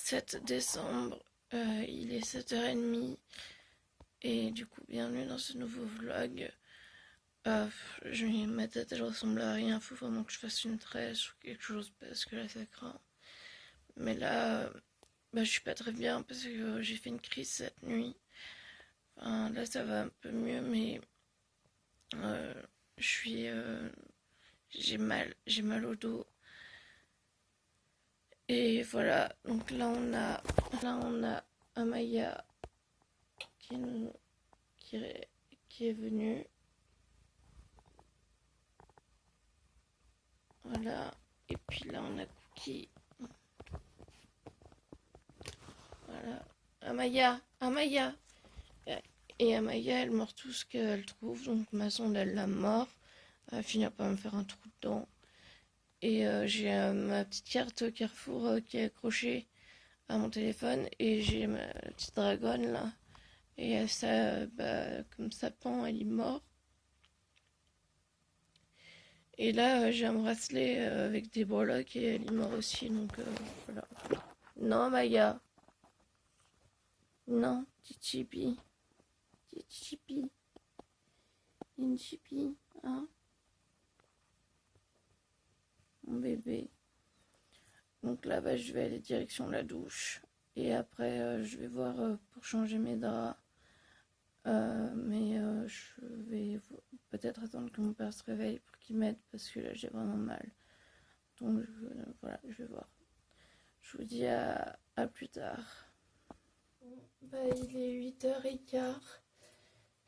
7 décembre, il est 7h30 et du coup bienvenue dans ce nouveau vlog. Ma tête elle ressemble à rien, faut vraiment que je fasse une tresse ou quelque chose parce que là ça craint. Mais là, je suis pas très bien parce que j'ai fait une crise cette nuit. Enfin, là ça va un peu mieux mais euh, je suis... j'ai mal au dos. Et voilà, donc là on a Amaya qui, nous, qui est venue. Voilà. Et puis là, on a Cookie. Voilà. Amaya, Amaya. Et Amaya, elle mord tout ce qu'elle trouve. Donc ma sonde, elle la mord. Elle finit par me faire un trou dedans. Et j'ai ma petite carte Carrefour qui est accrochée à mon téléphone. Et j'ai ma petite dragonne là. Et ça, comme ça pend, elle y mord. Et là, j'ai un bracelet avec des breloques et elle y mord aussi. Donc voilà. Non, Maya. Non, Chichipi. Chichipi. Inchipi. Hein, mon bébé. Donc là, je vais aller direction la douche. Et après, je vais voir pour changer mes draps. Mais je vais peut-être attendre que mon père se réveille pour qu'il m'aide parce que là, j'ai vraiment mal. Donc voilà, je vais voir. Je vous dis à plus tard. Il est 8h15.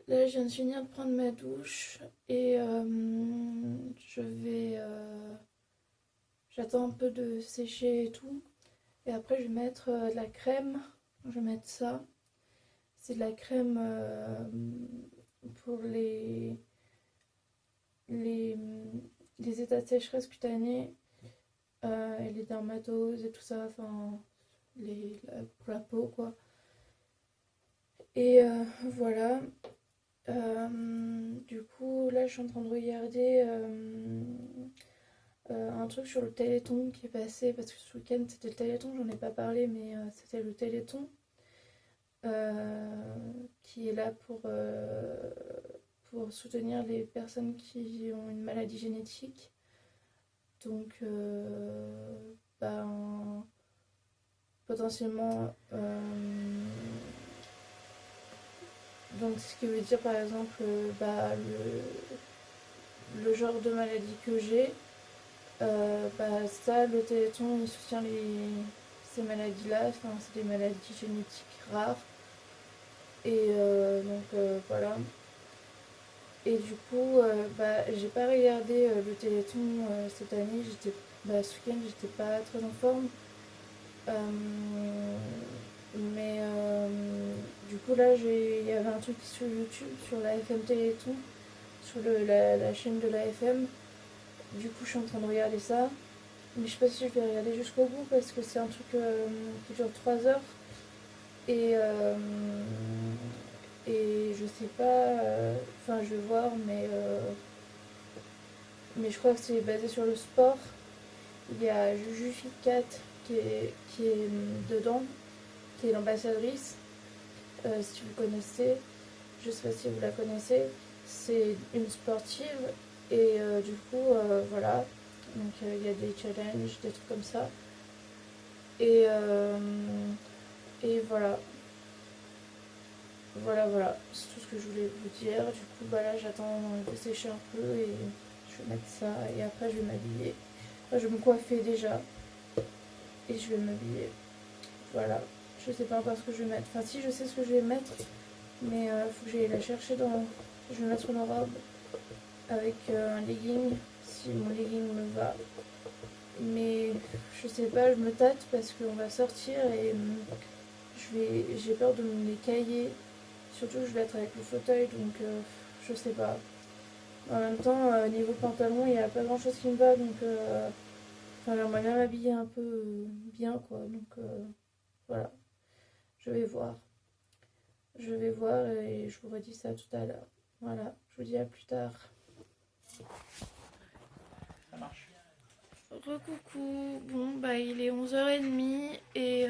Là, je viens de finir de prendre ma douche et je vais... j'attends un peu de sécher et tout. Et après, je vais mettre de la crème. Je vais mettre ça. C'est de la crème pour les, les états de sécheresse cutanée et les dermatoses et tout ça. Enfin, pour la peau, quoi. Et voilà. Du coup, là, je suis en train de regarder un truc sur le Téléthon qui est passé, parce que ce week-end, c'était le Téléthon, j'en ai pas parlé, mais c'était le Téléthon qui est là pour soutenir les personnes qui ont une maladie génétique. Donc, potentiellement... donc, ce qui veut dire, par exemple, le genre de maladie que j'ai, ça, le Téléthon, il soutient ces maladies-là. Enfin, c'est des maladies génétiques rares. Et voilà. Et du coup, j'ai pas regardé le Téléthon cette année. Ce week-end, j'étais pas très en forme. Mais du coup, là, il y avait un truc sur YouTube, sur la FM Téléthon, sur la chaîne de la FM. Du coup, je suis en train de regarder ça. Mais je sais pas si je vais regarder jusqu'au bout parce que c'est un truc qui dure 3 heures. Et, et je sais pas. Enfin, je vais voir, mais je crois que c'est basé sur le sport. Il y a Juju Cat qui est dedans, qui est l'ambassadrice. Si vous connaissez, je sais pas si vous la connaissez. C'est une sportive et du coup, voilà. Donc il y a des challenges, des trucs comme ça. Et, et voilà. Voilà. C'est tout ce que je voulais vous dire. Du coup, là, j'attends de sécher un peu et je vais mettre ça. Et après, je vais m'habiller. Enfin, je vais me coiffer déjà. Et je vais m'habiller. Voilà. Je sais pas encore ce que je vais mettre. Enfin, si, je sais ce que je vais mettre. Mais faut que j'aille la chercher dans... Je vais mettre une robe avec un legging. Si mon legging me va. Mais je sais pas, je me tâte parce qu'on va sortir et j'ai peur de me les cailler. Surtout que je vais être avec le fauteuil, donc je sais pas. En même temps, niveau pantalon, il n'y a pas grand chose qui me va, donc j'aimerais bien m'habiller un peu bien, quoi. Donc voilà, je vais voir. Je vais voir et je vous redis ça tout à l'heure. Voilà, je vous dis à plus tard. Recoucou, bon il est 11h30 et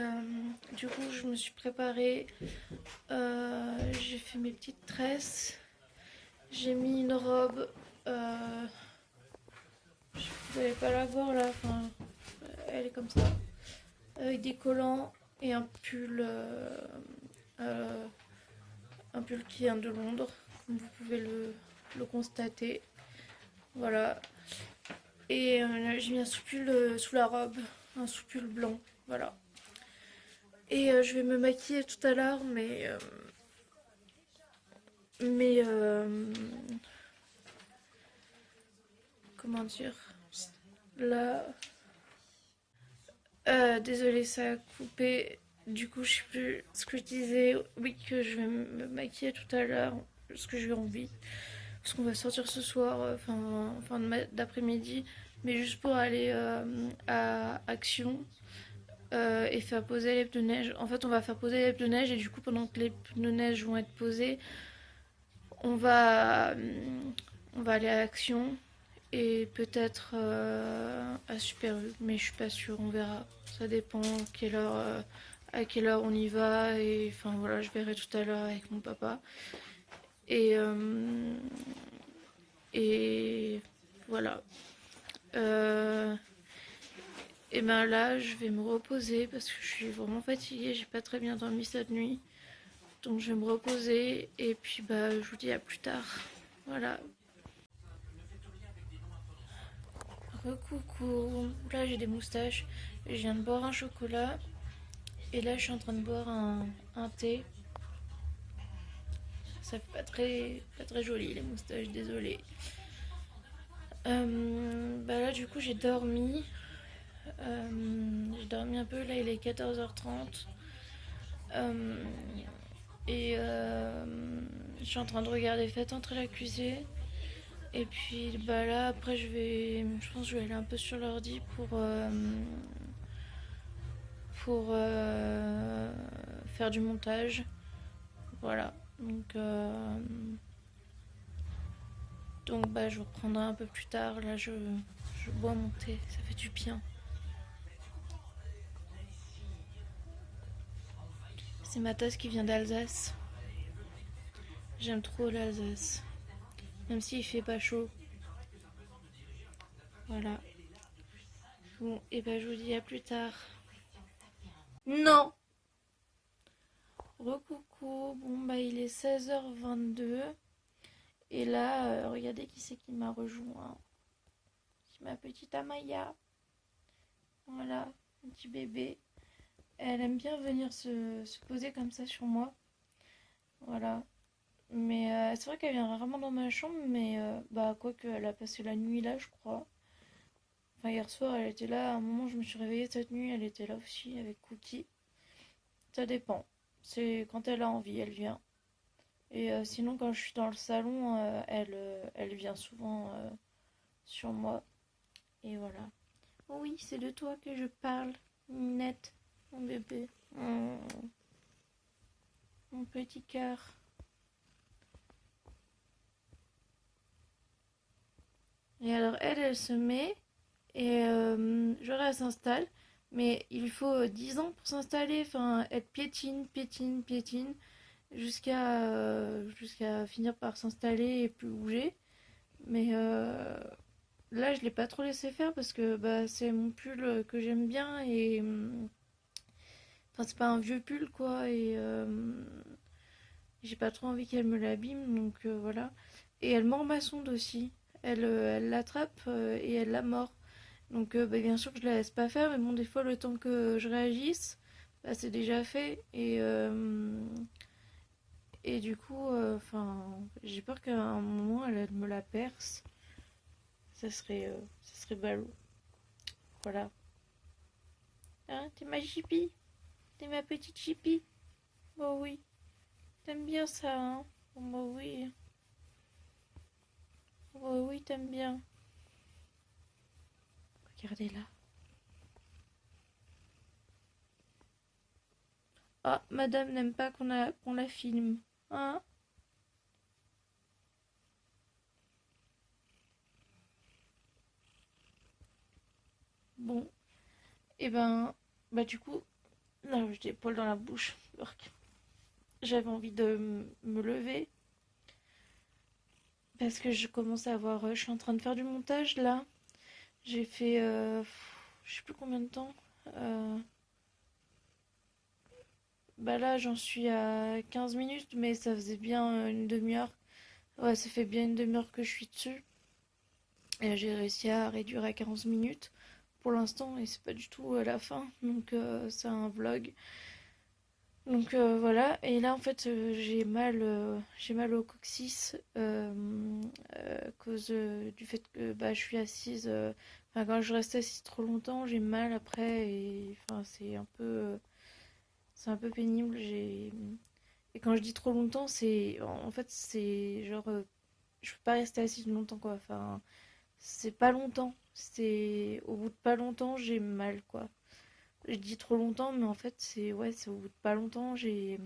du coup, je me suis préparée. J'ai fait mes petites tresses. J'ai mis une robe. euh, Vous n'allez pas la voir là. Enfin, elle est comme ça. Avec des collants et euh, un pull qui vient de Londres, comme vous pouvez le constater. Voilà. Et j'ai mis un sous-pull sous la robe, un sous-pull blanc. Voilà. Et je vais me maquiller tout à l'heure, mais comment dire, là, désolée, ça a coupé. Du coup, je sais plus ce que je disais. Oui, que je vais me maquiller tout à l'heure, ce que j'ai envie. Parce qu'on va sortir ce soir, fin d'après-midi, mais juste pour aller à Action et faire poser les pneus neige. En fait, on va faire poser les pneus neige et du coup, pendant que les pneus neige vont être posés, on va, on va aller à Action et peut-être à Super U, mais je suis pas sûre, on verra. Ça dépend à quelle heure on y va et enfin voilà, je verrai tout à l'heure avec mon papa. Et, euh, et voilà. Euh, et ben là, je vais me reposer parce que je suis vraiment fatiguée, j'ai pas très bien dormi cette nuit. Donc je vais me reposer et puis bah je vous dis à plus tard. Voilà. Coucou. Là j'ai des moustaches. Je viens de boire un chocolat et là je suis en train de boire un thé. Ça fait pas très joli les moustaches, désolée. Bah là du coup j'ai dormi un peu, là il est 14h30. Euh, je suis en train de regarder Faites entrer l'accusé. Et puis bah là après je pense que je vais aller un peu sur l'ordi pour faire du montage. Voilà. Donc bah je reprendrai un peu plus tard. Là je bois mon thé, ça fait du bien. C'est ma tasse qui vient d'Alsace. J'aime trop l'Alsace. Même s'il fait pas chaud. Voilà. Bon, et bah je vous dis à plus tard. Non. Recoucou. Bon bah il est 16h22. Et là, regardez qui c'est qui m'a rejoint. C'est ma petite Amaya. Voilà, un petit bébé. Elle aime bien venir se poser comme ça sur moi. Voilà. Mais c'est vrai qu'elle vient rarement dans ma chambre, mais bah quoique elle a passé la nuit là, je crois. Enfin hier soir, elle était là. À un moment, je me suis réveillée cette nuit, elle était là aussi avec Cookie. Ça dépend. C'est quand elle a envie, elle vient. Et sinon, quand je suis dans le salon, elle vient souvent sur moi. Et voilà. Oui, c'est de toi que je parle, Minette, mon bébé. Mon petit cœur. Et alors, elle se met et genre, elle s'installe. Mais il faut 10 ans pour s'installer. Enfin, elle piétine, piétine, piétine. Jusqu'à finir par s'installer et plus bouger. Mais là, je l'ai pas trop laissé faire parce que bah, c'est mon pull que j'aime bien et enfin, c'est pas un vieux pull quoi. Et j'ai pas trop envie qu'elle me l'abîme, donc voilà. Et elle mord ma sonde aussi. Elle l'attrape et elle la mord. Donc bah, bien sûr que je la laisse pas faire, mais bon, des fois, le temps que je réagisse, bah, c'est déjà fait. Et du coup, j'ai peur qu'à un moment, elle me la perce. Ça serait ballot. Voilà. Hein, t'es ma chippie. T'es ma petite chippie. Bah oui. T'aimes bien ça, hein? Bon, bah oui. Bah oui, t'aimes bien. Regardez là. Ah, madame n'aime pas qu'on la filme. Hein? Bon. Et ben, bah du coup, Là, j'ai des poils dans la bouche. Urk. J'avais envie de me lever parce que je commence à avoir. Je suis en train de faire du montage là. J'ai fait. Je sais plus combien de temps. Euh, Bah là, j'en suis à 15 minutes, mais ça faisait bien une demi-heure. Ouais, ça fait bien une demi-heure que je suis dessus. Et j'ai réussi à réduire à 15 minutes pour l'instant, et c'est pas du tout à la fin. Donc, c'est un vlog. Donc voilà, et là en fait j'ai mal au coccyx à cause du fait que bah, je suis assise. Enfin, quand je reste assise trop longtemps, j'ai mal après et enfin c'est un peu pénible. Et quand je dis trop longtemps, c'est en fait c'est genre je peux pas rester assise longtemps quoi. Enfin c'est pas longtemps, c'est au bout de pas longtemps j'ai mal quoi. Je dis trop longtemps, mais en fait c'est ouais c'est au bout de pas longtemps j'ai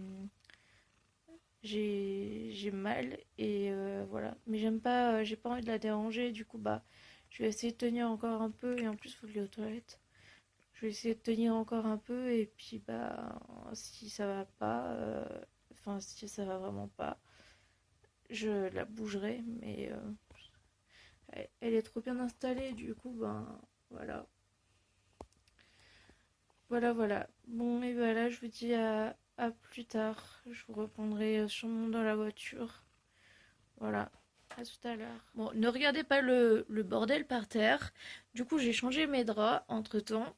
mal et voilà, mais j'aime pas j'ai pas envie de la déranger, du coup bah je vais essayer de tenir encore un peu, et en plus faut que je aille aux toilettes. Je vais essayer de tenir encore un peu, et puis bah si ça va pas enfin si ça va vraiment pas, je la bougerai, mais elle est trop bien installée, du coup ben voilà. Voilà. Bon, et voilà, je vous dis à plus tard. Je vous reprendrai sûrement dans la voiture. Voilà, à tout à l'heure. Bon, ne regardez pas le bordel par terre. Du coup, j'ai changé mes draps entre-temps.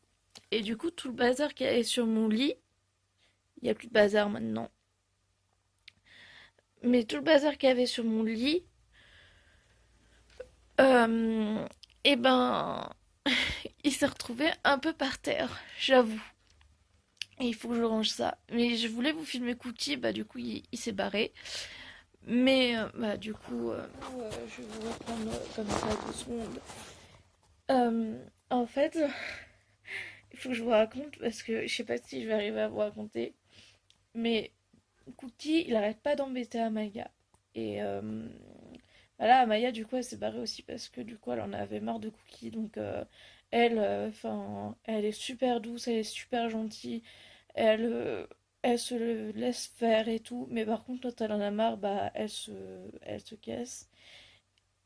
Et du coup, tout le bazar qui est sur mon lit, il n'y a plus de bazar maintenant. Mais tout le bazar qu'il y avait sur mon lit, euh, eh ben, il s'est retrouvé un peu par terre, j'avoue. Et il faut que je range ça. Mais je voulais vous filmer Cookie, bah du coup, il s'est barré. Mais bah du coup, je vais vous reprendre comme ça 2 secondes. En fait, il faut que je vous raconte parce que je sais pas si je vais arriver à vous raconter. Mais Cookie, il arrête pas d'embêter Amaya. Et voilà, Amaya, du coup, elle s'est barrée aussi parce que du coup, elle en avait marre de Cookie. Donc, elle, enfin, elle est super douce, elle est super gentille. Elle, elle se laisse faire et tout. Mais par contre, quand elle en a marre, bah, elle se casse.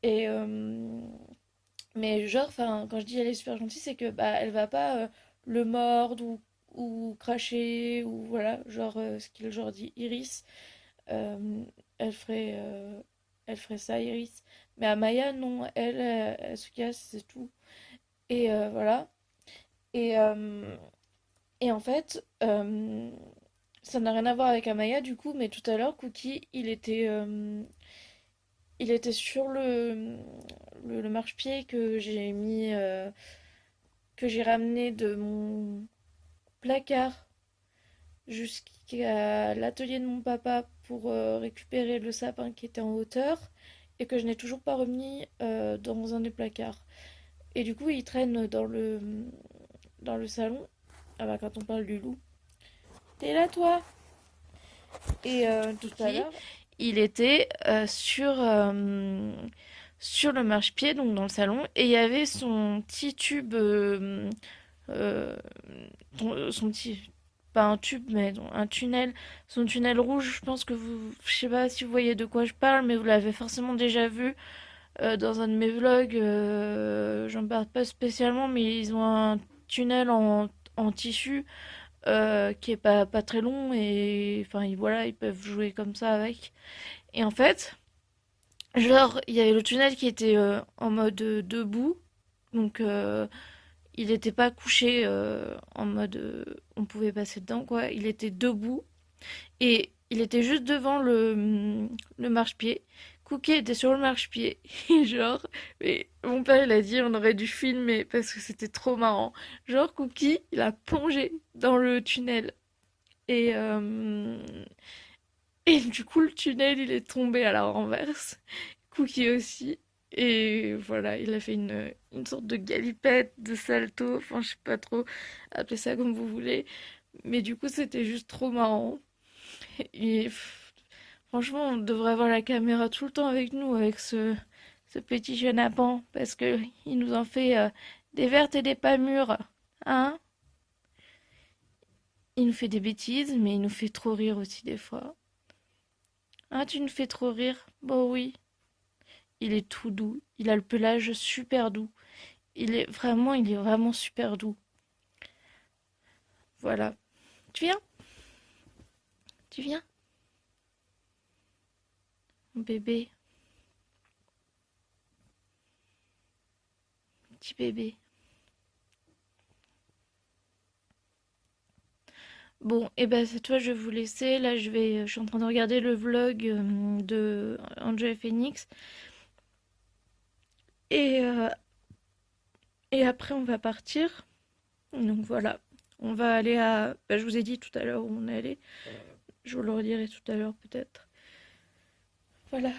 Et mais genre, enfin, quand je dis elle est super gentille, c'est que bah elle va pas le mordre ou cracher ou voilà, genre ce qu'il genre dit Iris, euh, elle ferait elle ferait ça Iris. Mais à Maya non, elle se casse, c'est tout. Et voilà. Et et en fait, ça n'a rien à voir avec Amaya du coup, mais tout à l'heure Cookie, il était sur le marchepied que j'ai mis que j'ai ramené de mon placard jusqu'à l'atelier de mon papa pour récupérer le sapin qui était en hauteur et que je n'ai toujours pas remis dans un des placards. Et du coup, il traîne dans le salon. Ah bah, quand on parle du loup. T'es là, toi? Et tout à l'heure, il était sur le marchepied, donc dans le salon, et il y avait son petit tube euh, son petit, pas un tube, mais un tunnel, son tunnel rouge. Je pense que je sais pas si vous voyez de quoi je parle, mais vous l'avez forcément déjà vu dans un de mes vlogs. J'en parle pas spécialement, mais ils ont un tunnel en tissu qui est pas très long, et enfin voilà, ils peuvent jouer comme ça avec. Et en fait, genre, il y avait le tunnel qui était en mode debout, donc il n'était pas couché en mode on pouvait passer dedans quoi, il était debout et il était juste devant le marchepied. Cookie était sur le marchepied et genre, mais mon père il a dit on aurait dû filmer parce que c'était trop marrant. Genre Cookie il a plongé dans le tunnel et et du coup le tunnel il est tombé à la renverse. Cookie aussi. Et voilà, il a fait une sorte de galipette, de salto, enfin je sais pas trop, appelez ça comme vous voulez. Mais du coup c'était juste trop marrant. Et franchement on devrait avoir la caméra tout le temps avec nous, avec ce petit chenapan, parce que il nous en fait des vertes et des pas mûres. Hein? Il nous fait des bêtises, mais il nous fait trop rire aussi des fois. Ah, tu nous fais trop rire? Bon oui. Il est tout doux. Il a le pelage super doux. Il est vraiment super doux. Voilà. Tu viens? Tu viens? Mon bébé. Petit bébé. Bon, et ben cette fois je vais vous laisser. Là, je suis en train de regarder le vlog de Angel Phoenix. Et, euh, et après, on va partir. Donc voilà. On va aller à. Bah, je vous ai dit tout à l'heure où on est allé. Je vous le redirai tout à l'heure peut-être. Voilà.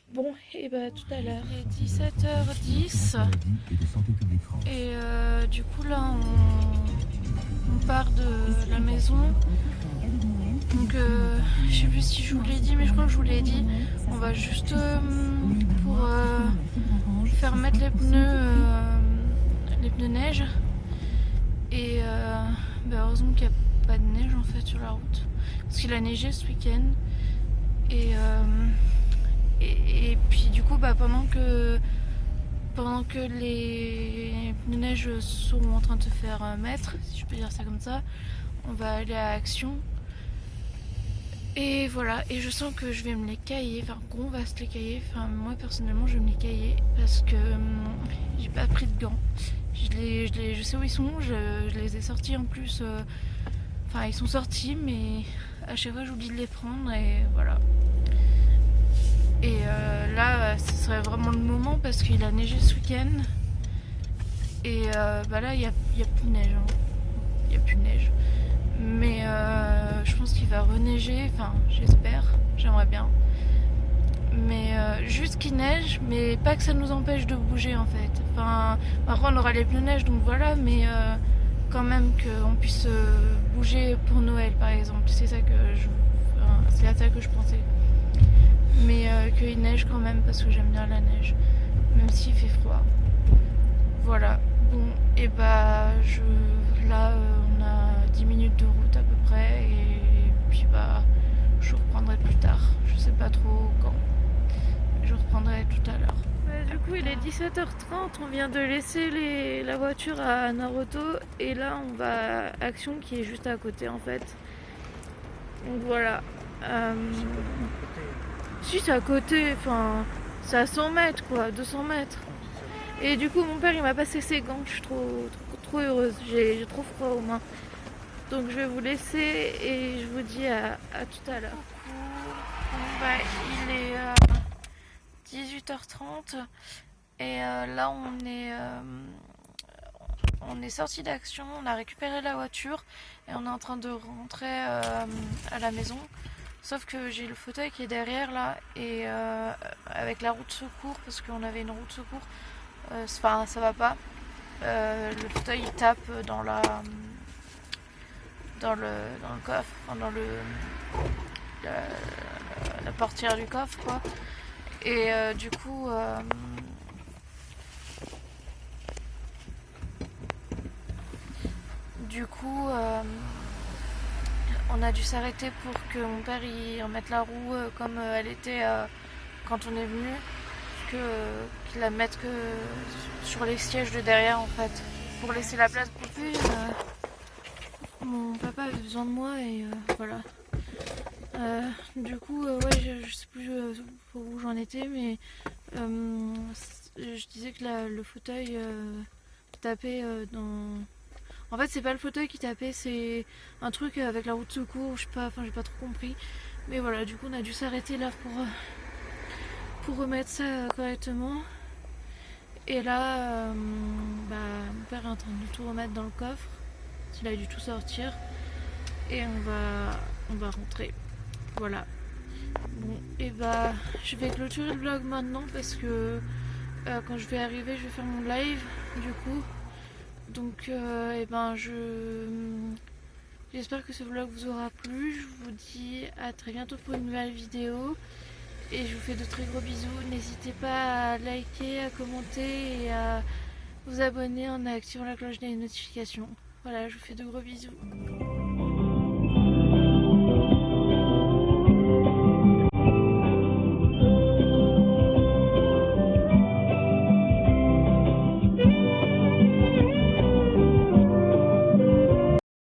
Bon, et bah tout à l'heure. Il est 17h10. Et du coup, là, on part de la maison. Donc, je sais plus si je vous l'ai dit, mais je crois que je vous l'ai dit. On va juste pour faire mettre les pneus neige. Et bah heureusement qu'il n'y a pas de neige en fait sur la route. Parce qu'il a neigé ce week-end. Et puis du coup, bah, pendant que les pneus neige sont en train de se faire mettre, si je peux dire ça comme ça, on va aller à Action. Et voilà, et je sens que je vais me les cailler, enfin qu'on va se les cailler, enfin moi personnellement je vais me les cailler parce que j'ai pas pris de gants. Je sais où ils sont, je les ai sortis en plus, enfin ils sont sortis mais à chaque fois j'oublie de les prendre et voilà. Et là ce serait vraiment le moment parce qu'il a neigé ce week-end et bah là il y a plus de neige, hein. Il n'y a plus de neige. Mais je pense qu'il va reneiger, enfin j'espère, j'aimerais bien. Mais juste qu'il neige, mais pas que ça nous empêche de bouger en fait. Enfin, après on aura les pneus neige donc voilà, mais quand même qu'on puisse bouger pour Noël par exemple. C'est ça c'est à ça que je pensais. Mais qu'il neige quand même parce que j'aime bien la neige, même s'il fait froid. Voilà. Bon, et bah là on a 10 minutes de route à peu près et puis bah je reprendrai plus tard. Je sais pas trop quand. Je reprendrai tout à l'heure. Du coup il est 17h30, on vient de laisser la voiture à Naruto et là on va à Action qui est juste à côté en fait. Donc voilà. Si c'est à côté, enfin c'est à 100 mètres quoi, 200 mètres. Et du coup mon père il m'a passé ses gants, je suis trop heureuse, j'ai trop froid aux mains. Donc je vais vous laisser et je vous dis à tout à l'heure. Bah, il est 18h30 et là on est sorti d'Action, on a récupéré la voiture et on est en train de rentrer à la maison. Sauf que j'ai le fauteuil qui est derrière là et avec la roue de secours, parce qu'on avait une roue de secours, enfin ça va pas. Le fauteuil il tape dans le coffre, enfin dans la portière du coffre quoi. Et du coup on a dû s'arrêter pour que mon père y remette la roue comme elle était quand on est venu, qu'il la mette que sur les sièges de derrière en fait, pour laisser la place pour lui. Mon papa avait besoin de moi et voilà. Du coup, ouais, je sais plus où j'en étais, mais je disais que le fauteuil tapait dans. En fait, c'est pas le fauteuil qui tapait, c'est un truc avec la roue de secours, je sais pas, enfin j'ai pas trop compris. Mais voilà, du coup, on a dû s'arrêter là pour remettre ça correctement. Et là, mon père est en train de tout remettre dans le coffre. Il a dû tout sortir. Et on va rentrer. Voilà. Bon, et bah, je vais clôturer le vlog maintenant parce que quand je vais arriver, je vais faire mon live du coup. Donc, j'espère que ce vlog vous aura plu. Je vous dis à très bientôt pour une nouvelle vidéo. Et je vous fais de très gros bisous. N'hésitez pas à liker, à commenter et à vous abonner en activant la cloche des notifications. Voilà, je vous fais de gros bisous.